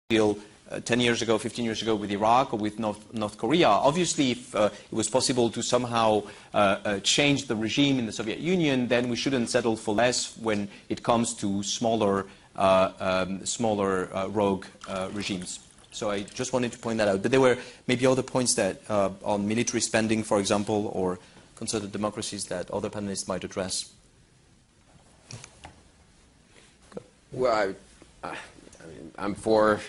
deal 10 years ago, 15 years ago with Iraq or with North Korea. Obviously, if it was possible to somehow change the regime in the Soviet Union, then we shouldn't settle for less when it comes to smaller rogue regimes. So I just wanted to point that out. But there were maybe other points that on military spending, for example, or concerted democracies that other panelists might address. Well, I'm for.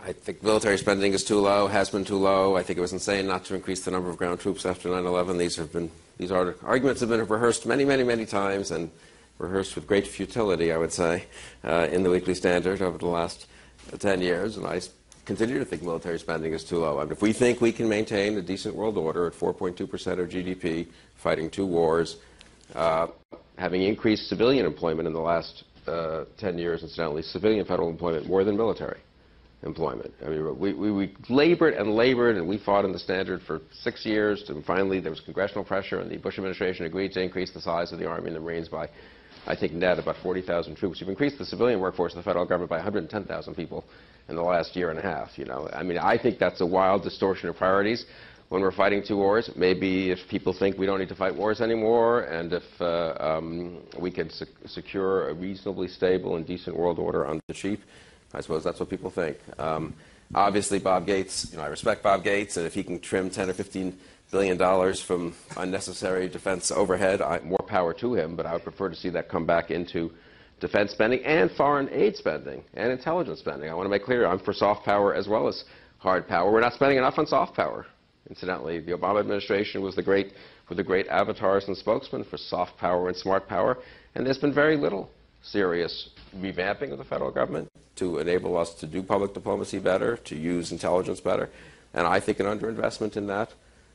I think military spending is too low, has been too low. I think it was insane not to increase the number of ground troops after 9/11. These arguments have been rehearsed many, many, many times, and rehearsed with great futility, I would say, in the Weekly Standard over the last 10 years. And I continue to think military spending is too low. I mean, if we think we can maintain a decent world order at 4.2% of GDP, fighting 2 wars, having increased civilian employment in the last 10 years, incidentally, civilian federal employment more than military employment. I mean, we labored and labored, and we fought in the Standard for 6 years, and finally there was congressional pressure, and the Bush administration agreed to increase the size of the Army and the Marines by, I think, net about 40,000 troops. We've increased the civilian workforce of the federal government by 110,000 people in the last year and a half. You know, I mean, I think that's a wild distortion of priorities when we're fighting 2 wars. Maybe if people think we don't need to fight wars anymore, and if we can secure a reasonably stable and decent world order on the cheap, I suppose that's what people think. Obviously, Bob Gates, I respect Bob Gates, and if he can trim $10 or $15 billion from unnecessary defense overhead, more power to him, but I would prefer to see that come back into defense spending and foreign aid spending and intelligence spending. I want to make clear I'm for soft power as well as hard power. We're not spending enough on soft power. Incidentally, the Obama administration were the great avatars and spokesmen for soft power and smart power, and there's been very little serious revamping of the federal government to enable us to do public diplomacy better, to use intelligence better, and I think an underinvestment in that.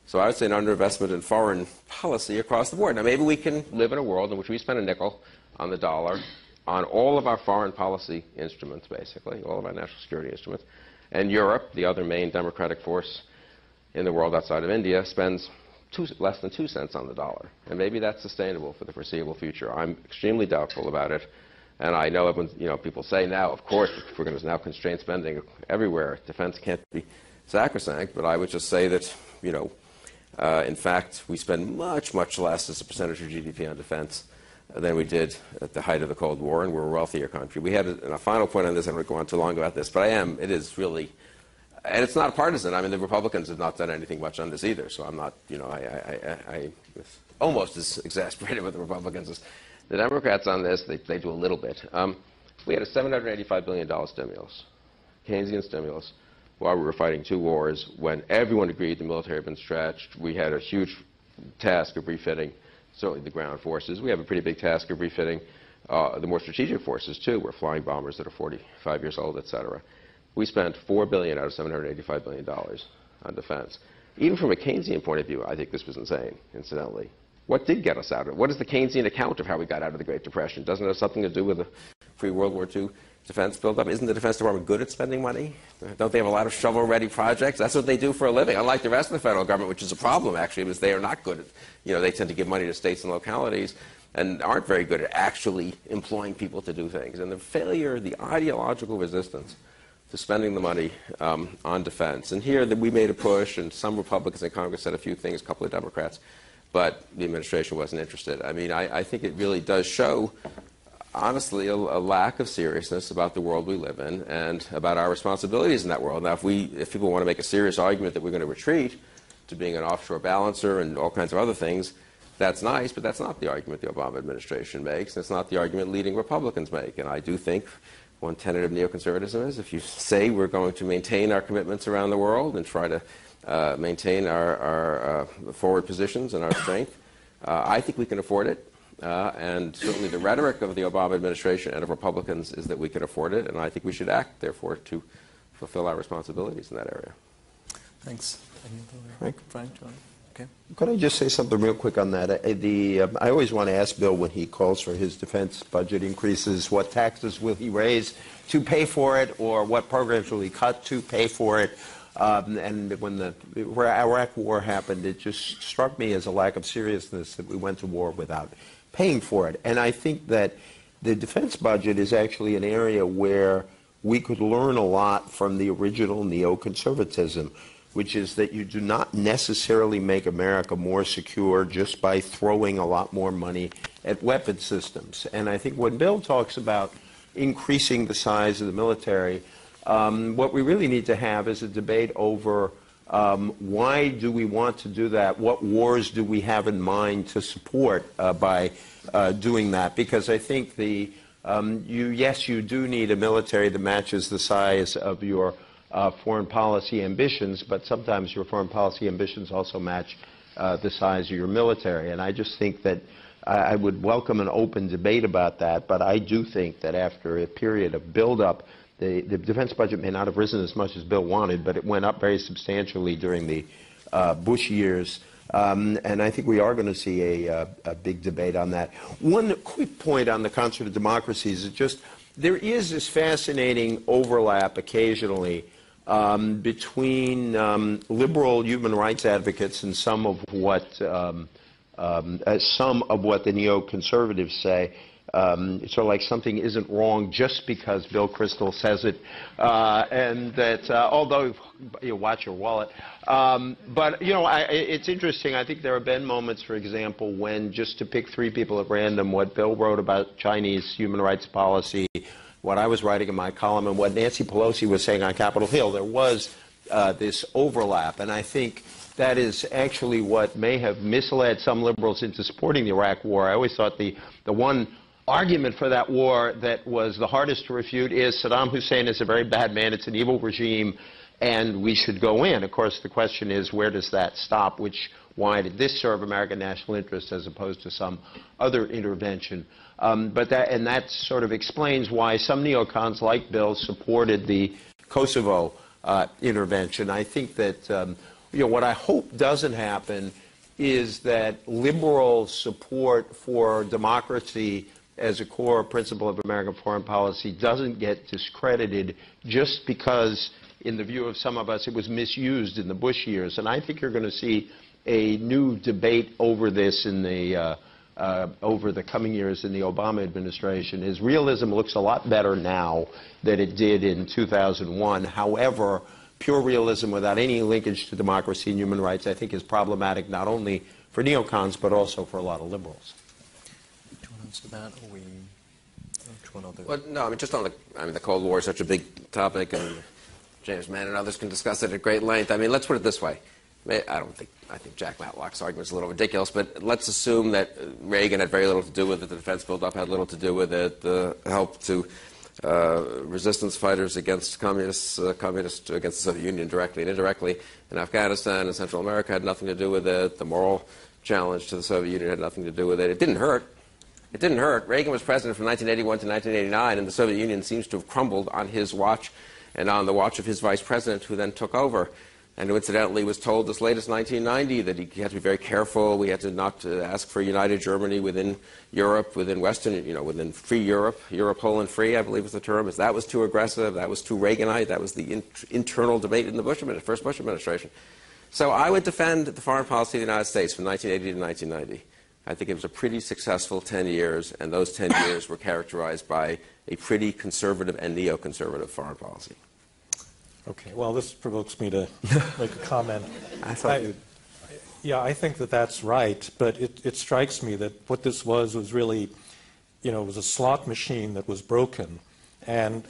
So I would say an underinvestment in foreign policy across the board. Now, maybe we can live in a world in which we spend a nickel on the dollar on all of our foreign policy instruments, basically, all of our national security instruments, and Europe, the other main democratic force in the world outside of India, spends less than 2 cents on the dollar. And maybe that's sustainable for the foreseeable future. I'm extremely doubtful about it. And I know people say now, of course, if we're going to now constrain spending everywhere, defense can't be sacrosanct. But I would just say that, in fact, we spend much, much less as a percentage of GDP on defense than we did at the height of the Cold War, and we're a wealthier country. We had a final point on this. I don't want to go on too long about this, but it is really. And it's not partisan. I mean, the Republicans have not done anything much on this either. So I'm not, I'm almost as exasperated with the Republicans as the Democrats on this. They do a little bit. We had a $785 billion stimulus, Keynesian stimulus, while we were fighting 2 wars, when everyone agreed the military had been stretched. We had a huge task of refitting, certainly the ground forces. We have a pretty big task of refitting the more strategic forces, too. We're flying bombers that are 45 years old, et cetera. We spent $4 billion out of $785 billion on defense. Even from a Keynesian point of view, I think this was insane, incidentally. What did get us out of it? What is the Keynesian account of how we got out of the Great Depression? Doesn't it have something to do with the pre-World War II defense buildup? Isn't the Defense Department good at spending money? Don't they have a lot of shovel-ready projects? That's what they do for a living, unlike the rest of the federal government, which is a problem, actually, because they are not good at, they tend to give money to states and localities and aren't very good at actually employing people to do things. And the failure, the ideological resistance to spending the money on defense. And here we made a push, and some Republicans in Congress said a few things, a couple of Democrats, but the administration wasn't interested. I mean, I think it really does show, honestly, a lack of seriousness about the world we live in and about our responsibilities in that world. Now, if people want to make a serious argument that we're going to retreat to being an offshore balancer and all kinds of other things, that's nice, but that's not the argument the Obama administration makes. It's not the argument leading Republicans make. And I do think one tenet of neoconservatism is if you say we're going to maintain our commitments around the world and try to maintain our forward positions and our strength, I think we can afford it. And certainly the rhetoric of the Obama administration and of Republicans is that we can afford it, and I think we should act, therefore, to fulfill our responsibilities in that area. Thanks. Frank, John? Okay. Could I just say something real quick on that? I always want to ask Bill, when he calls for his defense budget increases, what taxes will he raise to pay for it, or what programs will he cut to pay for it? And when the Iraq War happened, it just struck me as a lack of seriousness that we went to war without paying for it. And I think that the defense budget is actually an area where we could learn a lot from the original neoconservatism, which is that you do not necessarily make America more secure just by throwing a lot more money at weapon systems. And I think when Bill talks about increasing the size of the military, what we really need to have is a debate over why do we want to do that? What wars do we have in mind to support by doing that? Because I think yes, you do need a military that matches the size of your foreign policy ambitions, but sometimes your foreign policy ambitions also match the size of your military. And I just think that I would welcome an open debate about that, but I do think that after a period of build-up, the defense budget may not have risen as much as Bill wanted, but it went up very substantially during the Bush years. And I think we are going to see a big debate on that. One quick point on the conservative democracies is just there is this fascinating overlap occasionally between liberal human rights advocates and some of what the neoconservatives say. It's sort of like something isn't wrong just because Bill Kristol says it, and that although you watch your wallet, but it's interesting. I think there have been moments, for example, when just to pick three people at random, what Bill wrote about Chinese human rights policy, what I was writing in my column, and what Nancy Pelosi was saying on Capitol Hill, there was this overlap, and I think that is actually what may have misled some liberals into supporting the Iraq War. I always thought the one argument for that war that was the hardest to refute is Saddam Hussein is a very bad man, it's an evil regime, and we should go in. Of course, the question is, where does that stop? Why did this serve American national interest as opposed to some other intervention? That sort of explains why some neocons like Bill supported the Kosovo intervention. I think that what I hope doesn't happen is that liberal support for democracy as a core principle of American foreign policy doesn't get discredited just because, in the view of some of us, it was misused in the Bush years. And I think you're going to see a new debate over this in the over the coming years in the Obama administration. Is realism looks a lot better now than it did in 2001. However, pure realism without any linkage to democracy and human rights, I think, is problematic not only for neocons but also for a lot of liberals. Do you want to answer that, or which one other? Well, no, I mean, just on the Cold War is such a big topic, and James Mann and others can discuss it at great length. I mean, let's put it this way. I think Jack Matlock's argument is a little ridiculous, but let's assume that Reagan had very little to do with it, the defense buildup had little to do with it, the help to resistance fighters against communists against the Soviet Union directly and indirectly in Afghanistan and Central America had nothing to do with it. The moral challenge to the Soviet Union had nothing to do with it. It didn't hurt. It didn't hurt. Reagan was president from 1981 to 1989, and the Soviet Union seems to have crumbled on his watch and on the watch of his vice president, who then took over. And who incidentally was told as late as 1990 that he had to be very careful. We had to not ask for a united Germany within Europe, within Western, within free Europe, Poland free, I believe was the term. That was too aggressive. That was too Reaganite. That was the internal debate in the first Bush administration. So I would defend the foreign policy of the United States from 1980 to 1990. I think it was a pretty successful 10 years, and those 10 years were characterized by a pretty conservative and neoconservative foreign policy. Okay, well, this provokes me to make a comment. I think that that's right, but it strikes me that what this was really, it was a slot machine that was broken, and,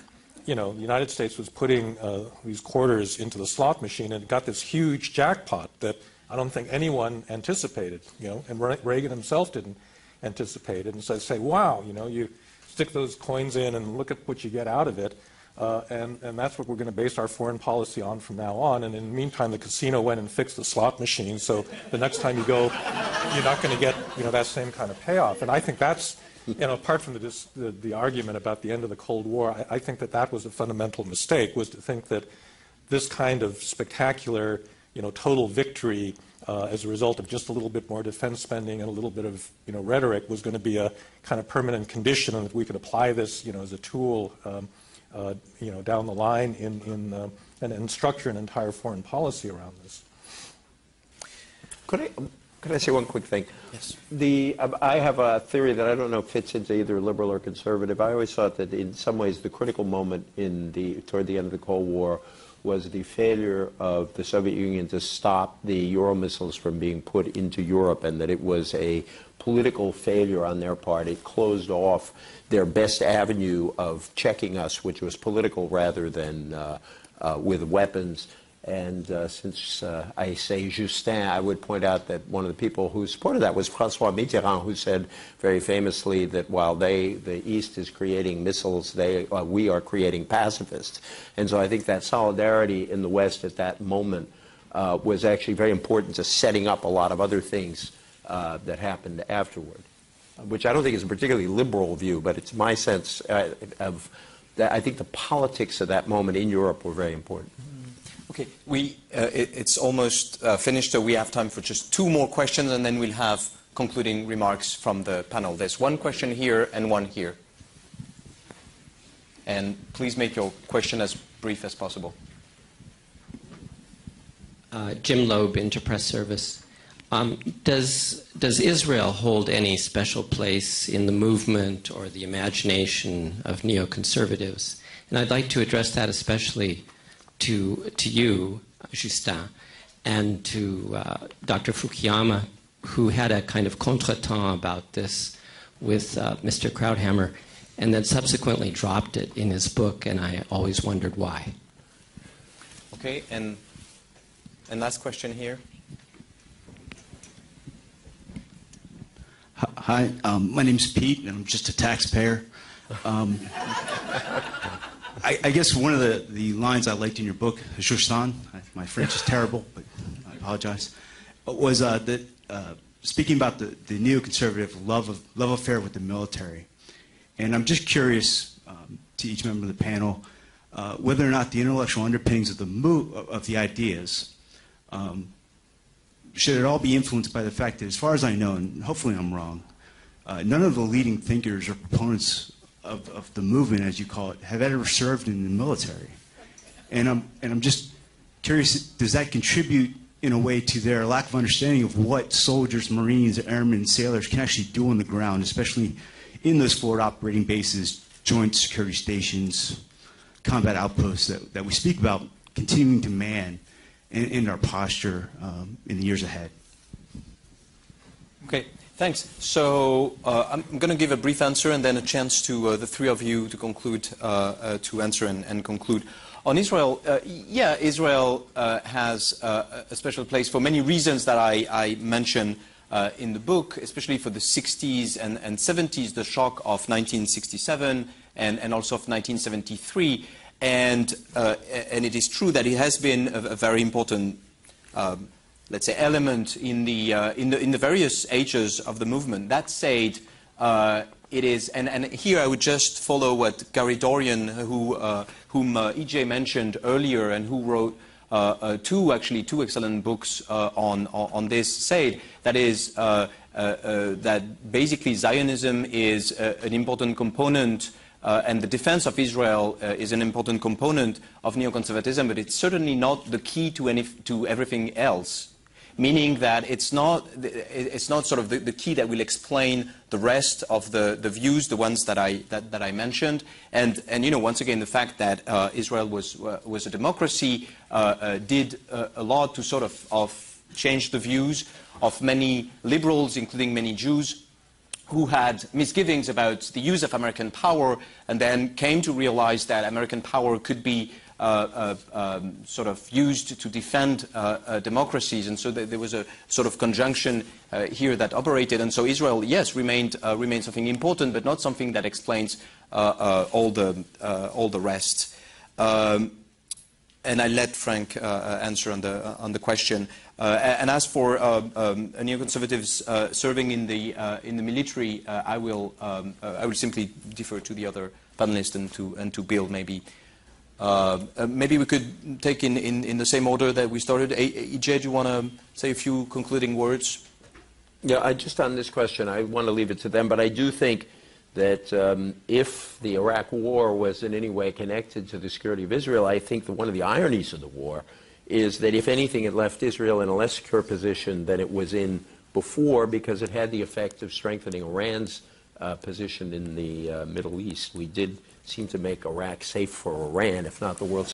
the United States was putting these quarters into the slot machine, and it got this huge jackpot that I don't think anyone anticipated, and Reagan himself didn't anticipate it, and so I say, wow, you stick those coins in and look at what you get out of it. And that's what we're going to base our foreign policy on from now on. And in the meantime, the casino went and fixed the slot machine, so the next time you go, you're not going to get that same kind of payoff. And I think that's, apart from the argument about the end of the Cold War, I think that was a fundamental mistake, was to think that this kind of spectacular, total victory as a result of just a little bit more defense spending and a little bit of rhetoric was going to be a kind of permanent condition, and that we could apply this as a tool down the line and structure an entire foreign policy around this. Could I Could I say one quick thing? Yes. I have a theory that I don't know fits into either liberal or conservative. I always thought that in some ways the critical moment toward the end of the Cold War was the failure of the Soviet Union to stop the Euro missiles from being put into Europe, and that it was a political failure on their part. It closed off their best avenue of checking us, which was political rather than with weapons. And since I say Justin, I would point out that one of the people who supported that was François Mitterrand, who said very famously that while the East is creating missiles, we are creating pacifists. And so I think that solidarity in the West at that moment was actually very important to setting up a lot of other things that happened afterward, which I don't think is a particularly liberal view, but it's my sense of that. I think the politics of that moment in Europe were very important. Okay, it's almost finished, so we have time for just 2 more questions, and then we'll have concluding remarks from the panel. There's one question here and one here. And please make your question as brief as possible. Jim Loeb, Interpress Service. Does Israel hold any special place in the movement or the imagination of neoconservatives? And I'd like to address that especially to you, Justin, and to Dr. Fukuyama, who had a kind of contretemps about this with Mr. Krauthammer, and then subsequently dropped it in his book, and I always wondered why. Okay, and last question here. Hi, my name's Pete, and I'm just a taxpayer. I guess one of the lines I liked in your book, Justin, my French is terrible, but I apologize, was that speaking about the neoconservative love affair with the military. And I'm just curious to each member of the panel whether or not the intellectual underpinnings of the ideas should it all be influenced by the fact that, as far as I know, and hopefully I'm wrong, none of the leading thinkers or proponents of the movement, as you call it, have ever served in the military. And I'm just curious, does that contribute in a way to their lack of understanding of what soldiers, Marines, airmen, sailors can actually do on the ground, especially in those forward operating bases, joint security stations, combat outposts that we speak about continuing to man in our posture in the years ahead? Okay. Thanks. So I'm going to give a brief answer and then a chance to the 3 of you to conclude, to answer and conclude. On Israel, yeah, Israel has a special place for many reasons that I mention in the book, especially for the 60s and 70s, the shock of 1967 and also of 1973. And it is true that it has been a very important let's say, element in the various ages of the movement. That said, it is, and here I would just follow what Gary Dorian, whom EJ mentioned earlier, and who wrote two excellent books on this, said. That is that basically Zionism is an important component. And the defense of Israel is an important component of neoconservatism, but it's certainly not the key to everything else. Meaning that it's not sort of the key that will explain the rest of the views, the ones that I mentioned, and you know, once again, the fact that Israel was a democracy did a lot to sort of change the views of many liberals, including many Jews, who had misgivings about the use of American power, and then came to realize that American power could be sort of used to defend democracies, and so there was a sort of conjunction here that operated, and so Israel, yes, remained something important, but not something that explains all the rest. And I let Frank answer on the question. And as for neoconservatives serving in the military, I will simply defer to the other panelists and to Bill maybe. Maybe we could take in the same order that we started. EJ, do you want to say a few concluding words? Yeah, just on this question, I want to leave it to them, but I do think that if the Iraq War was in any way connected to the security of Israel, I think that one of the ironies of the war is that if anything, it left Israel in a less secure position than it was in before because it had the effect of strengthening Iran's position in the Middle East. We did seem to make Iraq safe for Iran, if not the world.